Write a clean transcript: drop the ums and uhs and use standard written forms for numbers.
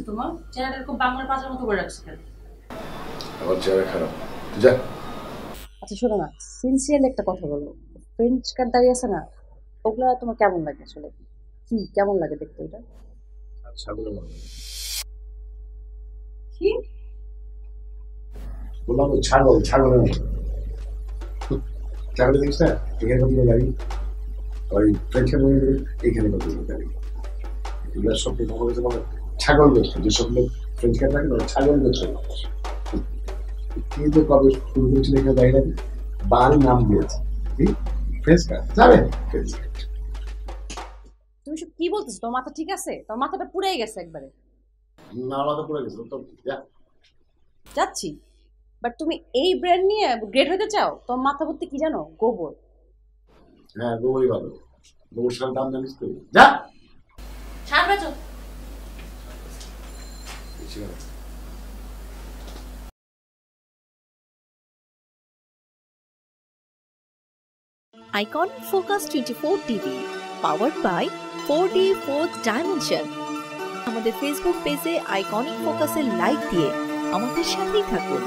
তোমার? চেহারাটা এরকম বাংলার পাঁচের মতো করে রাখছো কেন? আমার চেহারা খারাপ, যা। আচ্ছা শোনো না, সিনসিয়ারলি একটা কথা বলো। ফ্রেঞ্চ কাট দাঁড়িয়ে আছে না, ওগুলা তোমার কেমন লাগে আসলে? কি কেমন লাগে দেখতে ওটা? ছাগলের মতো কি? বললাম তো, ছাগল, ছাগলের মতো। ছাগলের জিনিস না, এখানে কতগুলো গাড়ি, ওই ফ্রেঞ্চ কাট এখানে কতগুলো গাড়ি, এগুলো সব কথা বলেছে মানে ছাগল গোছ, যেসব লোক ফ্রেঞ্চ কাট লাগে না, ছাগল গোছ। কি যে কবে শুরু করেছিল এখানে জায়গা, বাড়ি নাম দিয়েছে কি ফ্রেঞ্চ কাট, যাবেন ফ্রেঞ্চ কাট। তুমি সব কি বলতেছো? তোমার মাথা ঠিক আছে? তোমার মাথাটা পুড়ে গেছে একবারে। না, আলাদা পড়ে গেছে তো, যা। যাচ্ছি, বাট তুমি এই ব্র্যান্ড নিয়ে গ্রেট হতে চাও? তোমার মাথা ভর্তি কি জানো? গোবর। হ্যাঁ, গোবরই ভালো, গোবর সার দাম জানিস তো, যা। সার বেচো। বেশি ভালো। Iconic Focus 24 TV, powered by 4D Fourth Dimension. আমাদের ফেসবুক পেজে আইকনিক ফোকাসের লাইক দিয়ে আমাদের সাথেই থাকুন।